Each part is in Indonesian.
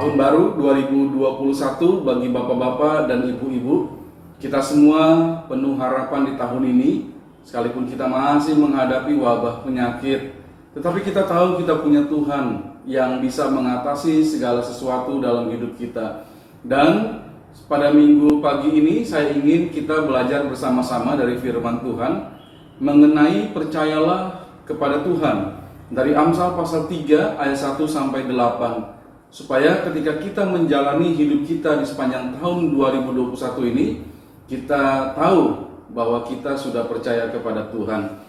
Tahun baru 2021 bagi bapak-bapak dan ibu-ibu. Kita semua penuh harapan di tahun ini, sekalipun kita masih menghadapi wabah penyakit. Tetapi kita tahu kita punya Tuhan yang bisa mengatasi segala sesuatu dalam hidup kita. Dan pada minggu pagi ini saya ingin kita belajar bersama-sama dari firman Tuhan mengenai percayalah kepada Tuhan. Dari Amsal pasal 3 ayat 1 sampai 8. Supaya ketika kita menjalani hidup kita di sepanjang tahun 2021 ini, kita tahu bahwa kita sudah percaya kepada Tuhan.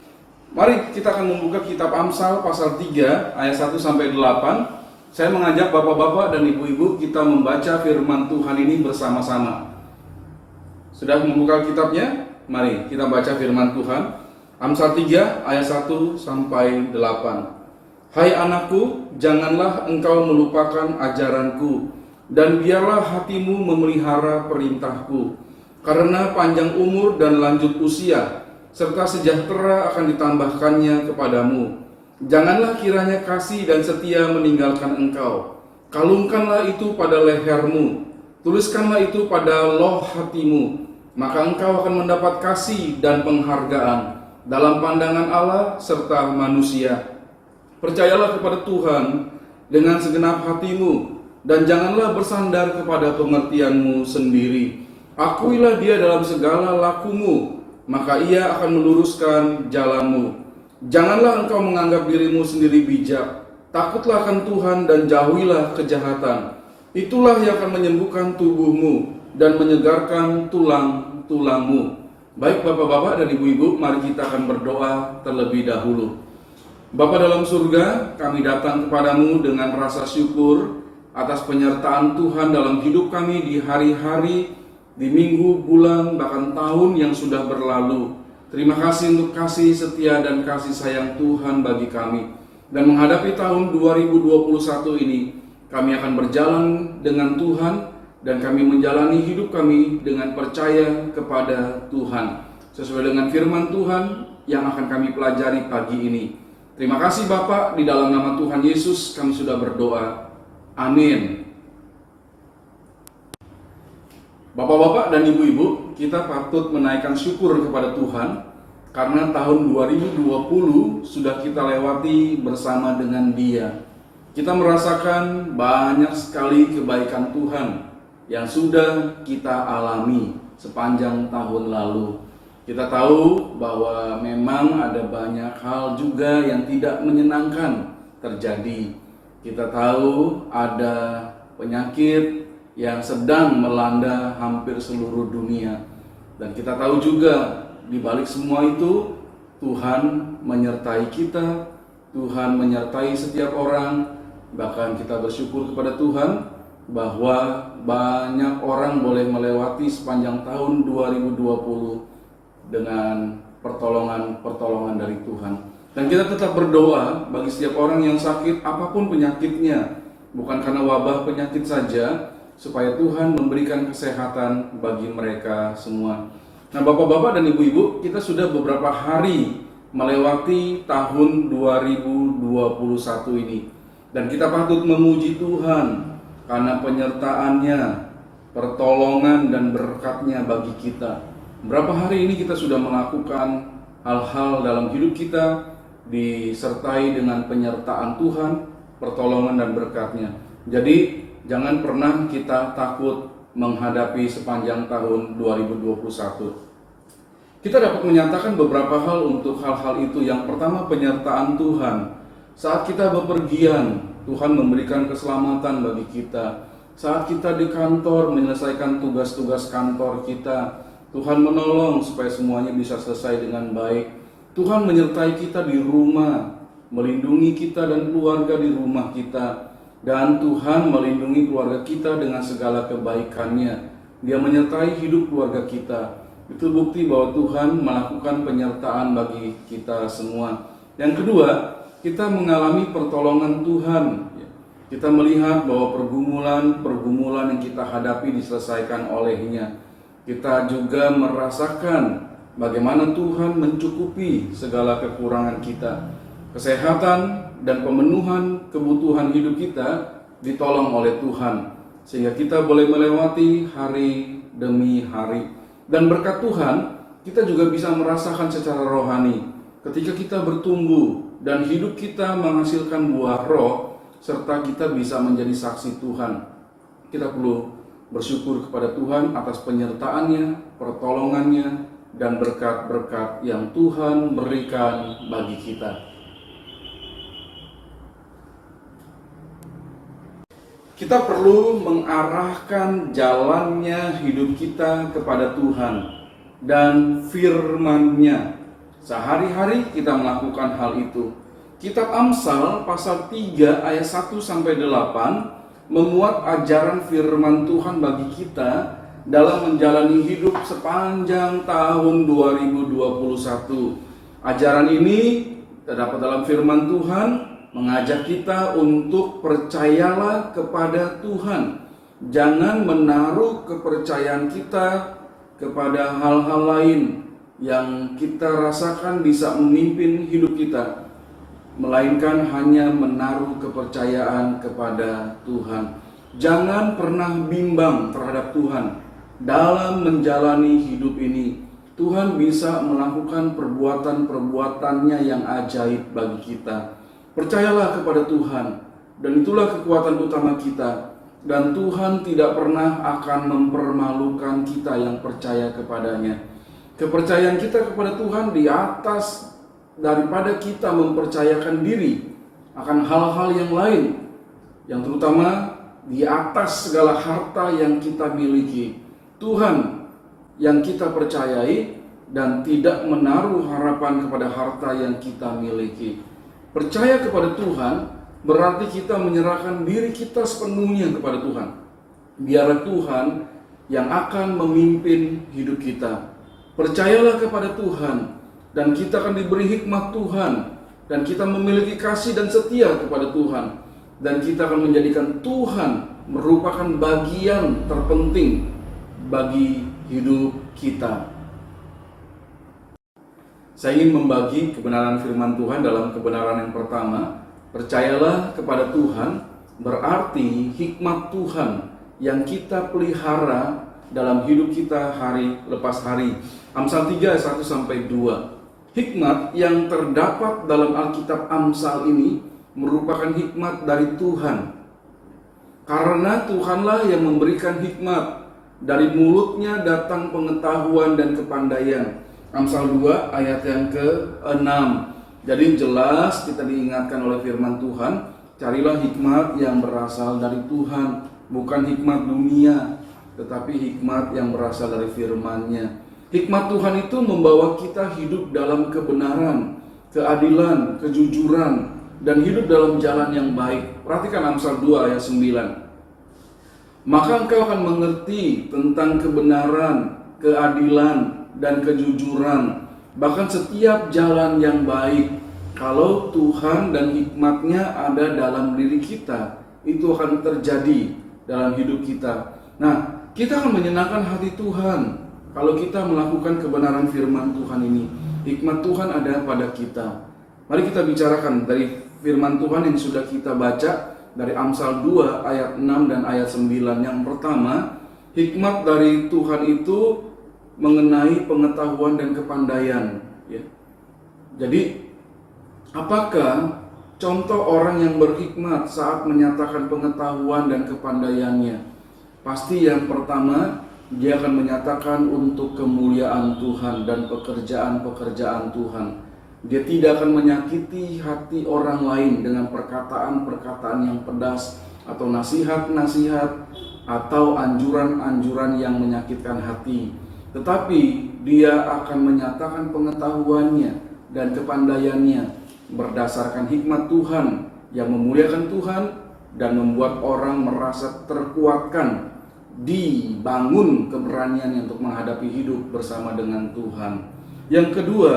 Mari kita akan membuka kitab Amsal pasal 3 ayat 1 sampai 8. Saya mengajak bapak-bapak dan ibu-ibu kita membaca firman Tuhan ini bersama-sama. Sudah membuka kitabnya? Mari kita baca firman Tuhan. Amsal 3 ayat 1 sampai 8. Hai anakku, janganlah engkau melupakan ajaranku, dan biarlah hatimu memelihara perintahku. Karena panjang umur dan lanjut usia, serta sejahtera akan ditambahkannya kepadamu. Janganlah kiranya kasih dan setia meninggalkan engkau. Kalungkanlah itu pada lehermu, tuliskanlah itu pada loh hatimu. Maka engkau akan mendapat kasih dan penghargaan dalam pandangan Allah serta manusia. Percayalah kepada Tuhan dengan segenap hatimu, dan janganlah bersandar kepada pengertianmu sendiri. Akuilah Dia dalam segala lakumu, maka Ia akan meluruskan jalanmu. Janganlah engkau menganggap dirimu sendiri bijak. Takutlah akan Tuhan dan jauhilah kejahatan. Itulah yang akan menyembuhkan tubuhmu dan menyegarkan tulang-tulangmu. Baik bapak-bapak dan ibu-ibu, mari kita akan berdoa terlebih dahulu. Bapa dalam surga, kami datang kepadamu dengan rasa syukur atas penyertaan Tuhan dalam hidup kami di hari-hari, di minggu, bulan, bahkan tahun yang sudah berlalu. Terima kasih untuk kasih setia dan kasih sayang Tuhan bagi kami. Dan menghadapi tahun 2021 ini, kami akan berjalan dengan Tuhan dan kami menjalani hidup kami dengan percaya kepada Tuhan. Sesuai dengan firman Tuhan yang akan kami pelajari pagi ini. Terima kasih Bapak, di dalam nama Tuhan Yesus kami sudah berdoa. Amin. Bapak-bapak dan ibu-ibu, kita patut menaikkan syukur kepada Tuhan karena tahun 2020 sudah kita lewati bersama dengan Dia. Kita merasakan banyak sekali kebaikan Tuhan yang sudah kita alami sepanjang tahun lalu. Kita tahu bahwa memang ada banyak hal juga yang tidak menyenangkan terjadi. Kita tahu ada penyakit yang sedang melanda hampir seluruh dunia. Dan kita tahu juga di balik semua itu Tuhan menyertai kita, Tuhan menyertai setiap orang. Bahkan kita bersyukur kepada Tuhan bahwa banyak orang boleh melewati sepanjang tahun 2020 dengan pertolongan dari Tuhan. Dan kita tetap berdoa bagi setiap orang yang sakit apapun penyakitnya, bukan karena wabah penyakit saja, supaya Tuhan memberikan kesehatan bagi mereka semua. Nah bapak-bapak dan ibu-ibu, kita sudah beberapa hari melewati tahun 2021 ini. Dan kita patut memuji Tuhan karena penyertaannya, pertolongan dan berkatnya bagi kita. Berapa hari ini kita sudah melakukan hal-hal dalam hidup kita disertai dengan penyertaan Tuhan, pertolongan dan berkatnya. Jadi jangan pernah kita takut menghadapi sepanjang tahun 2021. Kita dapat menyatakan beberapa hal untuk hal-hal itu. Yang pertama, penyertaan Tuhan. Saat kita bepergian, Tuhan memberikan keselamatan bagi kita. Saat kita di kantor menyelesaikan tugas-tugas kantor kita, Tuhan menolong supaya semuanya bisa selesai dengan baik. Tuhan menyertai kita di rumah, melindungi kita dan keluarga di rumah kita. Dan Tuhan melindungi keluarga kita dengan segala kebaikannya. Dia menyertai hidup keluarga kita. Itu bukti bahwa Tuhan melakukan penyertaan bagi kita semua. Yang kedua, kita mengalami pertolongan Tuhan. Kita melihat bahwa pergumulan yang kita hadapi diselesaikan oleh-Nya. Kita juga merasakan bagaimana Tuhan mencukupi segala kekurangan kita. Kesehatan dan pemenuhan kebutuhan hidup kita ditolong oleh Tuhan, sehingga kita boleh melewati hari demi hari. Dan berkat Tuhan, kita juga bisa merasakan secara rohani ketika kita bertumbuh dan hidup kita menghasilkan buah roh, serta kita bisa menjadi saksi Tuhan. Kita perlu bersyukur kepada Tuhan atas penyertaannya, pertolongannya, dan berkat-berkat yang Tuhan berikan bagi kita. Kita perlu mengarahkan jalannya hidup kita kepada Tuhan dan firman-Nya. Sehari-hari kita melakukan hal itu. Kitab Amsal pasal 3 ayat 1-8 memuat ajaran firman Tuhan bagi kita dalam menjalani hidup sepanjang tahun 2021. Ajaran ini terdapat dalam firman Tuhan, mengajak kita untuk percayalah kepada Tuhan. Jangan menaruh kepercayaan kita kepada hal-hal lain yang kita rasakan bisa memimpin hidup kita, melainkan hanya menaruh kepercayaan kepada Tuhan. Jangan pernah bimbang terhadap Tuhan dalam menjalani hidup ini. Tuhan bisa melakukan perbuatan-perbuatannya yang ajaib bagi kita. Percayalah kepada Tuhan, dan itulah kekuatan utama kita. Dan Tuhan tidak pernah akan mempermalukan kita yang percaya kepadanya. Kepercayaan kita kepada Tuhan di atas daripada kita mempercayakan diri akan hal-hal yang lain, yang terutama di atas segala harta yang kita miliki. Tuhan yang kita percayai dan tidak menaruh harapan kepada harta yang kita miliki. Percaya kepada Tuhan berarti kita menyerahkan diri kita sepenuhnya kepada Tuhan. Biarlah Tuhan yang akan memimpin hidup kita. Percayalah kepada Tuhan, dan kita akan diberi hikmat Tuhan, dan kita memiliki kasih dan setia kepada Tuhan, dan kita akan menjadikan Tuhan merupakan bagian terpenting bagi hidup kita. Saya ingin membagi kebenaran firman Tuhan dalam kebenaran yang pertama. Percayalah kepada Tuhan berarti hikmat Tuhan yang kita pelihara dalam hidup kita hari lepas hari. Amsal 3 1-2. Hikmat yang terdapat dalam Alkitab Amsal ini merupakan hikmat dari Tuhan. Karena Tuhanlah yang memberikan hikmat, dari mulutnya datang pengetahuan dan kepandaian. Amsal 2 ayat yang ke-6. Jadi jelas kita diingatkan oleh firman Tuhan, carilah hikmat yang berasal dari Tuhan, bukan hikmat dunia, tetapi hikmat yang berasal dari firman-Nya. Hikmat Tuhan itu membawa kita hidup dalam kebenaran, keadilan, kejujuran, dan hidup dalam jalan yang baik. Perhatikan Amsal 2 ayat 9. Maka engkau akan mengerti tentang kebenaran, keadilan, dan kejujuran, bahkan setiap jalan yang baik. Kalau Tuhan dan hikmat-Nya ada dalam diri kita, itu akan terjadi dalam hidup kita. Nah, kita akan menyenangkan hati Tuhan kalau kita melakukan kebenaran firman Tuhan ini. Hikmat Tuhan ada pada kita. Mari kita bicarakan dari firman Tuhan yang sudah kita baca dari Amsal 2 ayat 6 dan ayat 9. Yang pertama, hikmat dari Tuhan itu mengenai pengetahuan dan kepandaian, ya. Jadi, apakah contoh orang yang berhikmat saat menyatakan pengetahuan dan kepandaiannya? Pasti yang pertama, dia akan menyatakan untuk kemuliaan Tuhan dan pekerjaan-pekerjaan Tuhan. Dia tidak akan menyakiti hati orang lain dengan perkataan-perkataan yang pedas, atau nasihat-nasihat, atau anjuran-anjuran yang menyakitkan hati. Tetapi dia akan menyatakan pengetahuannya dan kepandaiannya berdasarkan hikmat Tuhan yang memuliakan Tuhan dan membuat orang merasa terkuatkan, dibangun keberanian untuk menghadapi hidup bersama dengan Tuhan. Yang kedua,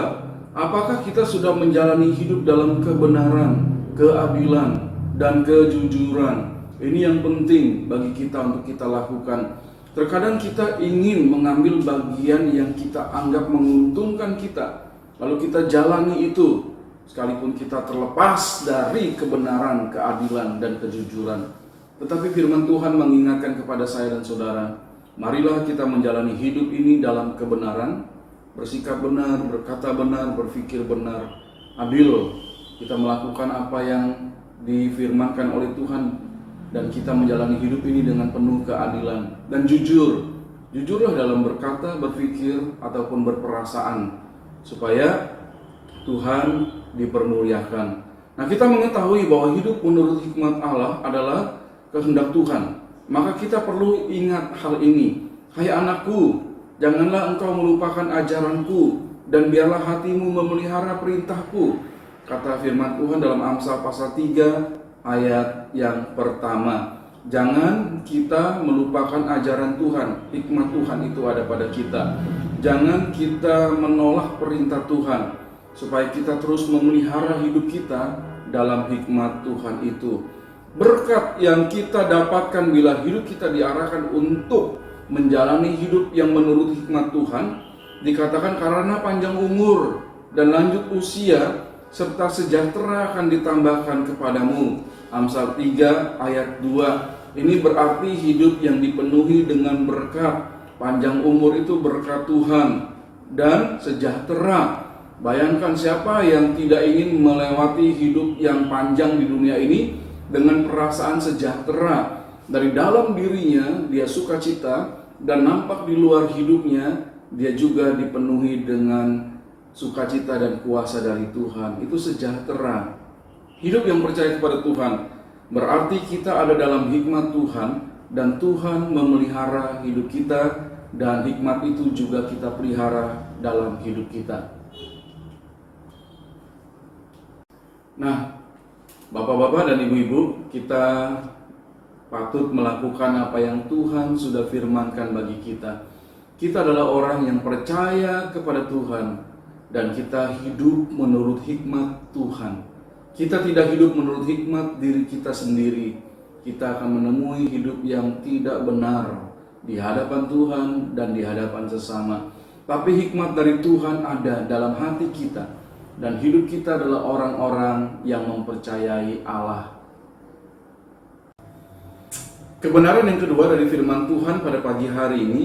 apakah kita sudah menjalani hidup dalam kebenaran, keadilan, dan kejujuran? Ini yang penting bagi kita untuk kita lakukan. Terkadang kita ingin mengambil bagian yang kita anggap menguntungkan kita, lalu kita jalani itu, sekalipun kita terlepas dari kebenaran, keadilan, dan kejujuran. Tetapi firman Tuhan mengingatkan kepada saya dan saudara, marilah kita menjalani hidup ini dalam kebenaran, bersikap benar, berkata benar, berpikir benar, adil. Kita melakukan apa yang difirmankan oleh Tuhan, dan kita menjalani hidup ini dengan penuh keadilan dan jujur. Jujurlah dalam berkata, berpikir, ataupun berperasaan, supaya Tuhan dipermuliakan. Nah, kita mengetahui bahwa hidup menurut hikmat Allah adalah kehendak Tuhan. Maka kita perlu ingat hal ini. Hai anakku, janganlah engkau melupakan ajaranku, dan biarlah hatimu memelihara perintahku. Kata firman Tuhan dalam Amsal pasal 3 ayat yang pertama. Jangan kita melupakan ajaran Tuhan. Hikmat Tuhan itu ada pada kita. Jangan kita menolak perintah Tuhan, supaya kita terus memelihara hidup kita dalam hikmat Tuhan itu. Berkat yang kita dapatkan bila hidup kita diarahkan untuk menjalani hidup yang menurut hikmat Tuhan, dikatakan karena panjang umur dan lanjut usia serta sejahtera akan ditambahkan kepadamu. Amsal 3 ayat 2. Ini berarti hidup yang dipenuhi dengan berkat. Panjang umur itu berkat Tuhan, dan sejahtera. Bayangkan siapa yang tidak ingin melewati hidup yang panjang di dunia ini dengan perasaan sejahtera. Dari dalam dirinya dia sukacita, dan nampak di luar hidupnya dia juga dipenuhi dengan sukacita dan kuasa dari Tuhan. Itu sejahtera. Hidup yang percaya kepada Tuhan berarti kita ada dalam hikmat Tuhan, dan Tuhan memelihara hidup kita, dan hikmat itu juga kita pelihara dalam hidup kita. Nah, Bapak-bapak dan Ibu-ibu, kita patut melakukan apa yang Tuhan sudah firmankan bagi kita. Kita adalah orang yang percaya kepada Tuhan, dan kita hidup menurut hikmat Tuhan. Kita tidak hidup menurut hikmat diri kita sendiri. Kita akan menemui hidup yang tidak benar di hadapan Tuhan dan di hadapan sesama. Tapi hikmat dari Tuhan ada dalam hati kita, dan hidup kita adalah orang-orang yang mempercayai Allah. Kebenaran yang kedua dari firman Tuhan pada pagi hari ini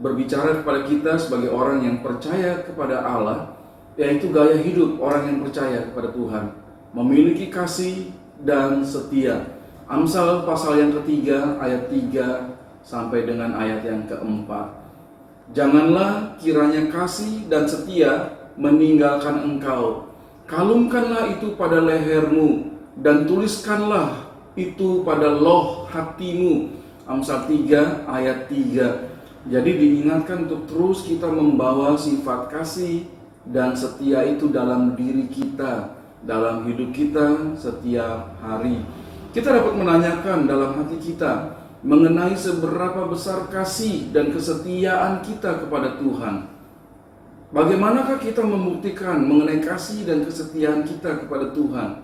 berbicara kepada kita sebagai orang yang percaya kepada Allah, yaitu gaya hidup orang yang percaya kepada Tuhan, memiliki kasih dan setia. Amsal pasal yang ketiga ayat 3 sampai dengan ayat yang keempat. Janganlah kiranya kasih dan setia meninggalkan engkau. Kalungkanlah itu pada lehermu, dan tuliskanlah itu pada loh hatimu. Amsal 3 ayat 3. Jadi diingatkan untuk terus kita membawa sifat kasih dan setia itu dalam diri kita, dalam hidup kita setiap hari. Kita dapat menanyakan dalam hati kita mengenai seberapa besar kasih dan kesetiaan kita kepada Tuhan. Bagaimanakah kita membuktikan mengenai kasih dan kesetiaan kita kepada Tuhan?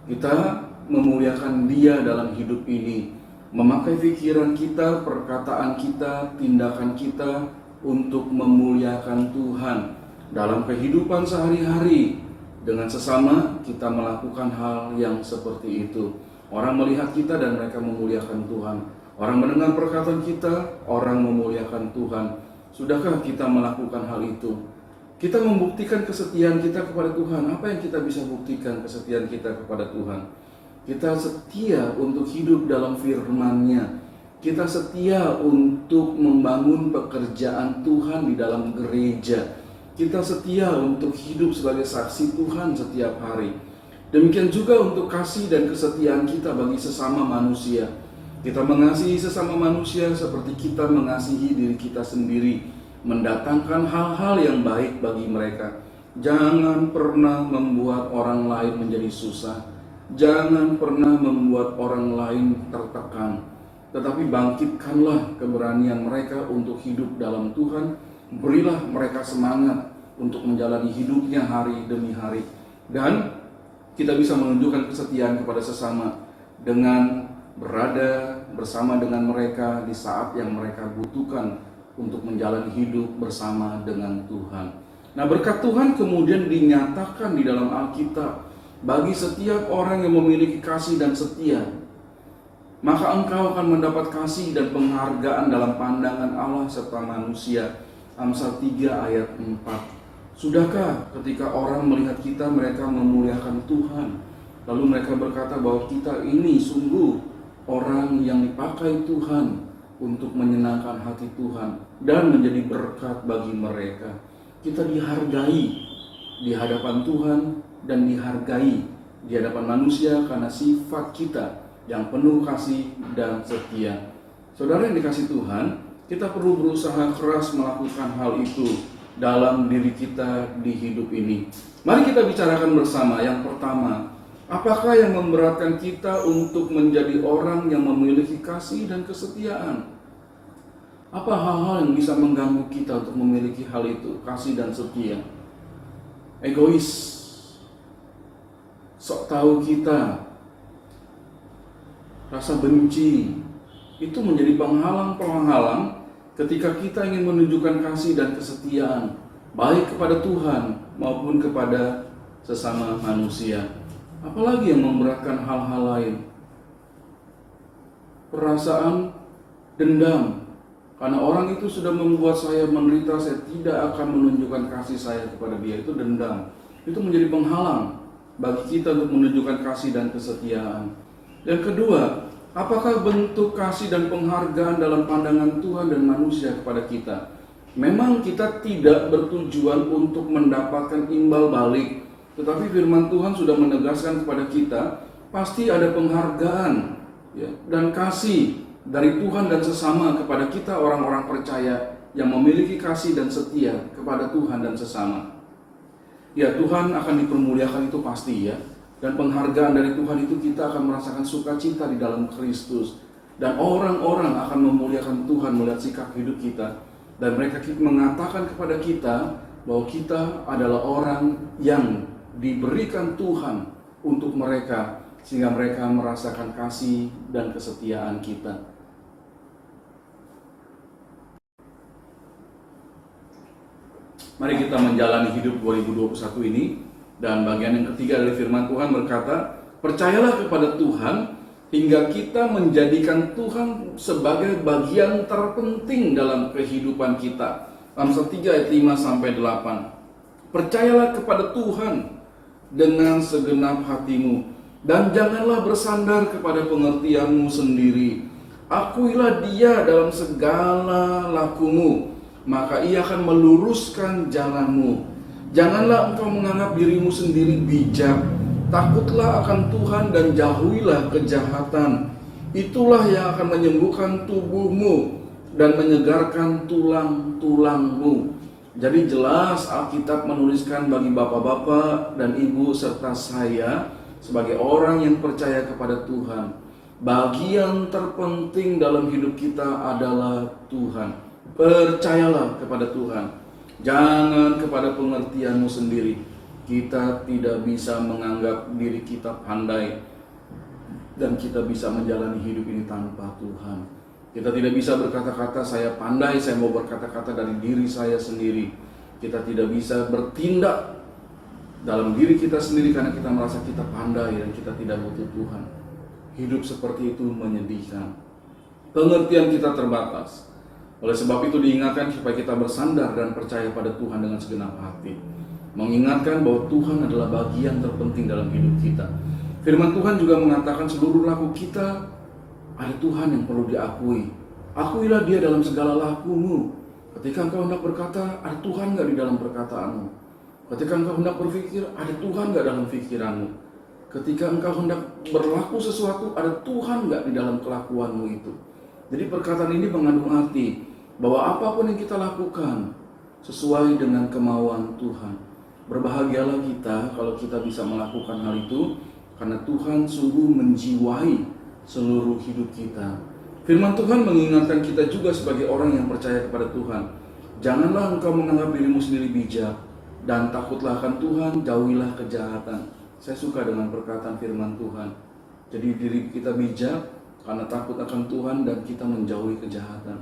Kita memuliakan Dia dalam hidup ini, memakai pikiran kita, perkataan kita, tindakan kita untuk memuliakan Tuhan. Dalam kehidupan sehari-hari dengan sesama, kita melakukan hal yang seperti itu. Orang melihat kita dan mereka memuliakan Tuhan. Orang mendengar perkataan kita, orang memuliakan Tuhan. Sudahkah kita melakukan hal itu? Kita membuktikan kesetiaan kita kepada Tuhan. Apa yang kita bisa buktikan kesetiaan kita kepada Tuhan? Kita setia untuk hidup dalam firman-Nya. Kita setia untuk membangun pekerjaan Tuhan di dalam gereja. Kita setia untuk hidup sebagai saksi Tuhan setiap hari. Demikian juga untuk kasih dan kesetiaan kita bagi sesama manusia. Kita mengasihi sesama manusia seperti kita mengasihi diri kita sendiri, mendatangkan hal-hal yang baik bagi mereka. Jangan pernah membuat orang lain menjadi susah. Jangan pernah membuat orang lain tertekan. Tetapi bangkitkanlah keberanian mereka untuk hidup dalam Tuhan. Berilah mereka semangat untuk menjalani hidupnya hari demi hari. Dan kita bisa menunjukkan kesetiaan kepada sesama dengan berada bersama dengan mereka di saat yang mereka butuhkan untuk menjalani hidup bersama dengan Tuhan. Nah, berkat Tuhan kemudian dinyatakan di dalam Alkitab. bagi setiap orang yang memiliki kasih dan setia, maka engkau akan mendapat kasih dan penghargaan dalam pandangan Allah serta manusia. Amsal 3 ayat 4. Sudahkah ketika orang melihat kita, mereka memuliakan Tuhan, lalu mereka berkata bahwa kita ini sungguh orang yang dipakai Tuhan untuk menyenangkan hati Tuhan dan menjadi berkat bagi mereka. Kita dihargai di hadapan Tuhan dan dihargai di hadapan manusia karena sifat kita yang penuh kasih dan setia. Saudara yang dikasih Tuhan, kita perlu berusaha keras melakukan hal itu dalam diri kita di hidup ini. Mari kita bicarakan bersama. Yang pertama, apakah yang memberatkan kita untuk menjadi orang yang memiliki kasih dan kesetiaan? Apa hal-hal yang bisa mengganggu kita untuk memiliki hal itu, kasih dan setia? Egois, sok tahu kita, rasa benci, itu menjadi penghalang-penghalang ketika kita ingin menunjukkan kasih dan kesetiaan, baik kepada Tuhan maupun kepada sesama manusia. Apalagi yang memberatkan hal-hal lain? Perasaan dendam, karena orang itu sudah membuat saya menderita, saya tidak akan menunjukkan kasih saya kepada dia. Itu dendam. Itu menjadi penghalang bagi kita untuk menunjukkan kasih dan kesetiaan. Yang kedua, apakah bentuk kasih dan penghargaan dalam pandangan Tuhan dan manusia kepada kita? Memang kita tidak bertujuan untuk mendapatkan imbal balik, tetapi firman Tuhan sudah menegaskan kepada kita, pasti ada penghargaan ya, dan kasih dari Tuhan dan sesama kepada kita orang-orang percaya yang memiliki kasih dan setia kepada Tuhan dan sesama. Ya, Tuhan akan dipermuliakan itu pasti ya. Dan penghargaan dari Tuhan itu kita akan merasakan sukacita di dalam Kristus. Dan orang-orang akan memuliakan Tuhan melihat sikap hidup kita. Dan mereka mengatakan kepada kita bahwa kita adalah orang yang diberikan Tuhan untuk mereka, sehingga mereka merasakan kasih dan kesetiaan kita. Mari kita menjalani hidup 2021 ini. Dan bagian yang ketiga dari firman Tuhan berkata, percayalah kepada Tuhan hingga kita menjadikan Tuhan sebagai bagian terpenting dalam kehidupan kita. Amsal 3 ayat 5-8. Percayalah kepada Tuhan dengan segenap hatimu, dan janganlah bersandar kepada pengertianmu sendiri. Akuilah Dia dalam segala lakumu, maka Ia akan meluruskan jalanmu. Janganlah engkau menganggap dirimu sendiri bijak. Takutlah akan Tuhan dan jauhilah kejahatan. Itulah yang akan menyembuhkan tubuhmu dan menyegarkan tulang-tulangmu. Jadi jelas Alkitab menuliskan bagi bapak-bapak dan ibu serta saya sebagai orang yang percaya kepada Tuhan, bagian terpenting dalam hidup kita adalah Tuhan. Percayalah kepada Tuhan. Jangan kepada pengertianmu sendiri. Kita tidak bisa menganggap diri kita pandai dan kita bisa menjalani hidup ini tanpa Tuhan. Kita tidak bisa berkata-kata saya pandai, saya mau berkata-kata dari diri saya sendiri. Kita tidak bisa bertindak dalam diri kita sendiri karena kita merasa kita pandai dan kita tidak butuh Tuhan. Hidup seperti itu menyedihkan. Pengertian kita terbatas. Oleh sebab itu diingatkan supaya kita bersandar dan percaya pada Tuhan dengan segenap hati. Mengingatkan bahwa Tuhan adalah bagian terpenting dalam hidup kita. Firman Tuhan juga mengatakan seluruh laku kita ada Tuhan yang perlu diakui. Akuilah Dia dalam segala lakumu. Ketika engkau hendak berkata, ada Tuhan gak di dalam perkataanmu? Ketika engkau hendak berpikir, ada Tuhan gak dalam pikiranmu? Ketika engkau hendak berlaku sesuatu, ada Tuhan gak di dalam kelakuanmu itu? Jadi perkataan ini mengandung arti bahwa apapun yang kita lakukan sesuai dengan kemauan Tuhan. Berbahagialah kita kalau kita bisa melakukan hal itu, karena Tuhan sungguh menjiwai seluruh hidup kita. Firman Tuhan mengingatkan kita juga sebagai orang yang percaya kepada Tuhan. Janganlah engkau menganggap dirimu sendiri bijak, dan takutlah akan Tuhan, jauhilah kejahatan. Saya suka dengan perkataan firman Tuhan. Jadi diri kita bijak karena takut akan Tuhan dan kita menjauhi kejahatan.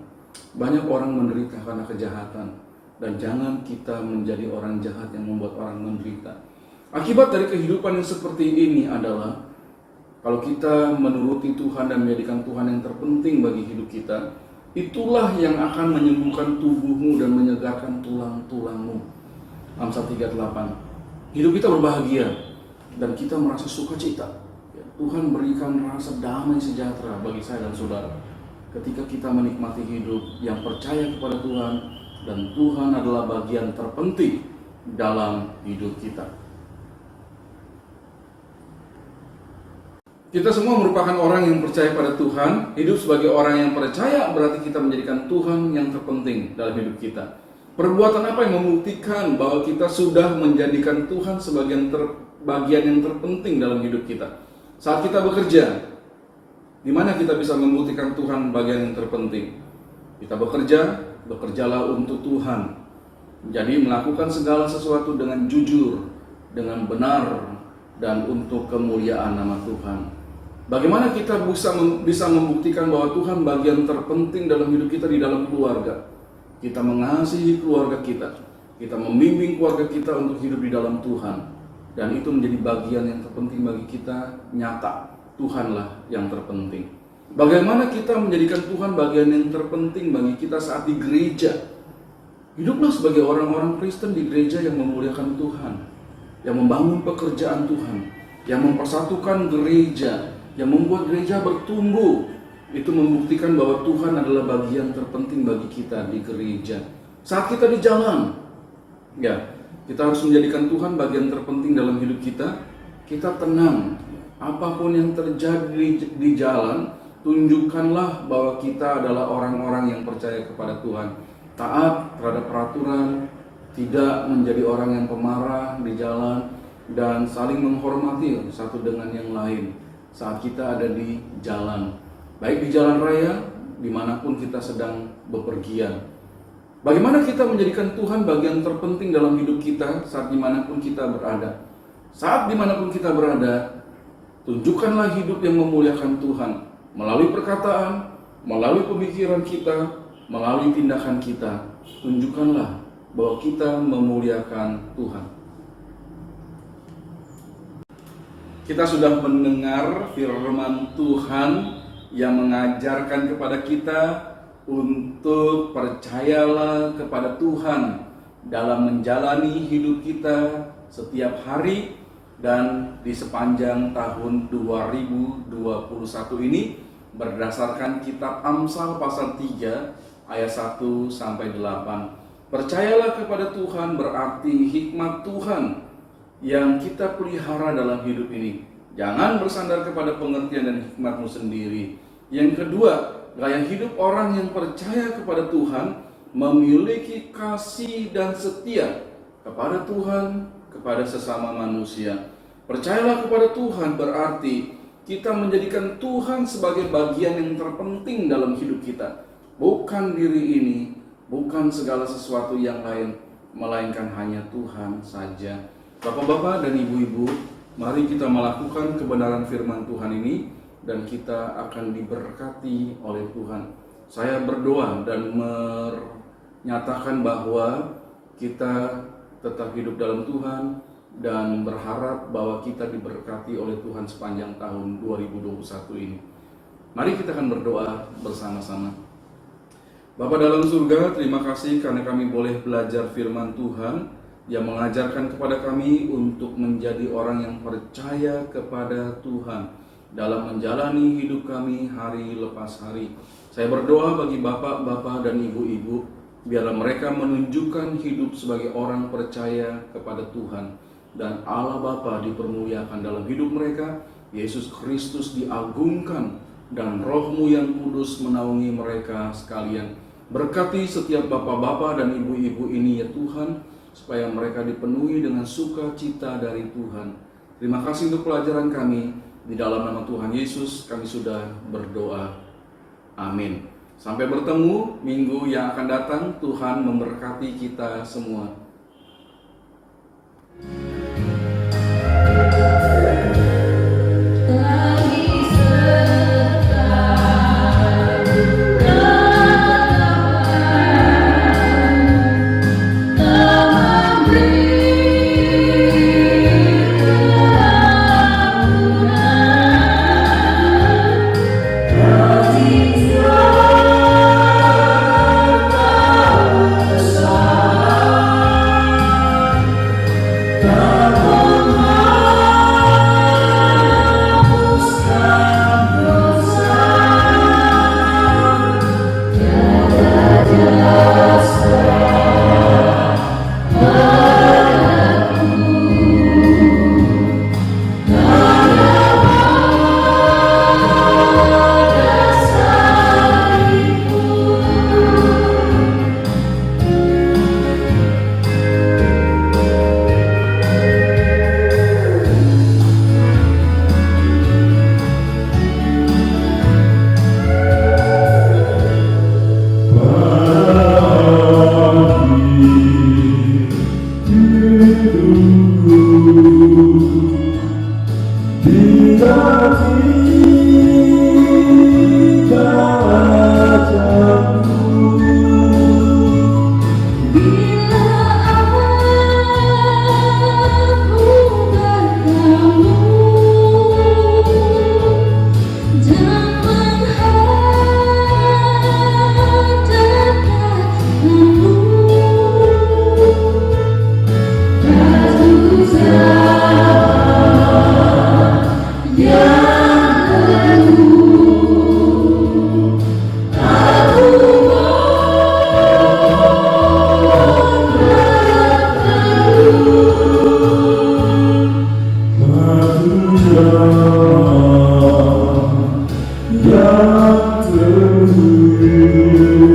Banyak orang menderita karena kejahatan, dan jangan kita menjadi orang jahat yang membuat orang menderita. Akibat dari kehidupan yang seperti ini adalah kalau kita menuruti Tuhan dan menjadikan Tuhan yang terpenting bagi hidup kita, itulah yang akan menyembuhkan tubuhmu dan menyegarkan tulang-tulangmu. Amsal 3:8. Hidup kita berbahagia dan kita merasa sukacita. Tuhan berikan rasa damai sejahtera bagi saya dan saudara ketika kita menikmati hidup yang percaya kepada Tuhan, dan Tuhan adalah bagian terpenting dalam hidup kita. Kita semua merupakan orang yang percaya pada Tuhan. Hidup sebagai orang yang percaya berarti kita menjadikan Tuhan yang terpenting dalam hidup kita. Perbuatan apa yang membuktikan bahwa kita sudah menjadikan Tuhan sebagai bagian yang terpenting dalam hidup kita? Saat kita bekerja, di mana kita bisa membuktikan Tuhan bagian yang terpenting? Kita bekerja, bekerjalah untuk Tuhan. Jadi melakukan segala sesuatu dengan jujur, dengan benar, dan untuk kemuliaan nama Tuhan. Bagaimana kita bisa membuktikan bahwa Tuhan bagian terpenting dalam hidup kita di dalam keluarga? Kita mengasihi keluarga kita. Kita membimbing keluarga kita untuk hidup di dalam Tuhan. Dan itu menjadi bagian yang terpenting bagi kita, nyata. Tuhanlah yang terpenting. Bagaimana kita menjadikan Tuhan bagian yang terpenting bagi kita saat di gereja? Hiduplah sebagai orang-orang Kristen di gereja yang memuliakan Tuhan, yang membangun pekerjaan Tuhan, yang mempersatukan gereja, yang membuat gereja bertumbuh. Itu membuktikan bahwa Tuhan adalah bagian terpenting bagi kita di gereja. Saat kita di jalan, kita harus menjadikan Tuhan bagian terpenting dalam hidup kita. Kita tenang, apapun yang terjadi di jalan, tunjukkanlah bahwa kita adalah orang-orang yang percaya kepada Tuhan, taat terhadap peraturan, tidak menjadi orang yang pemarah di jalan, dan saling menghormati satu dengan yang lain saat kita ada di jalan, baik di jalan raya, dimanapun kita sedang bepergian. Bagaimana kita menjadikan Tuhan bagian terpenting dalam hidup kita saat dimanapun kita berada? Saat dimanapun kita berada, tunjukkanlah hidup yang memuliakan Tuhan melalui perkataan, melalui pemikiran kita, melalui tindakan kita. Tunjukkanlah bahwa kita memuliakan Tuhan. Kita sudah mendengar firman Tuhan yang mengajarkan kepada kita untuk percayalah kepada Tuhan dalam menjalani hidup kita setiap hari dan di sepanjang tahun 2021 ini berdasarkan kitab Amsal pasal 3 ayat 1 sampai 8. Percayalah kepada Tuhan berarti hikmat Tuhan yang kita pelihara dalam hidup ini. Jangan bersandar kepada pengertian dan hikmatmu sendiri. Yang kedua, gaya hidup orang yang percaya kepada Tuhan memiliki kasih dan setia kepada Tuhan, kepada sesama manusia. Percayalah kepada Tuhan berarti kita menjadikan Tuhan sebagai bagian yang terpenting dalam hidup kita. Bukan diri ini, bukan segala sesuatu yang lain, melainkan hanya Tuhan saja. Bapak-bapak dan ibu-ibu, mari kita melakukan kebenaran firman Tuhan ini dan kita akan diberkati oleh Tuhan. Saya berdoa dan menyatakan bahwa kita tetap hidup dalam Tuhan dan berharap bahwa kita diberkati oleh Tuhan sepanjang tahun 2021 ini. Mari kita akan berdoa bersama-sama. Bapa dalam surga, terima kasih karena kami boleh belajar firman Tuhan yang mengajarkan kepada kami untuk menjadi orang yang percaya kepada Tuhan dalam menjalani hidup kami hari lepas hari. Saya berdoa bagi bapak-bapak dan ibu-ibu, biarlah mereka menunjukkan hidup sebagai orang percaya kepada Tuhan, dan Allah Bapa dipermuliakan dalam hidup mereka, Yesus Kristus diagungkan, dan Roh-Mu yang kudus menaungi mereka sekalian. Berkati setiap bapak-bapak dan ibu-ibu ini ya Tuhan, supaya mereka dipenuhi dengan sukacita dari Tuhan. Terima kasih untuk pelajaran kami. Di dalam nama Tuhan Yesus kami sudah berdoa. Amin. Sampai bertemu minggu yang akan datang. Tuhan memberkati kita semua. unto you.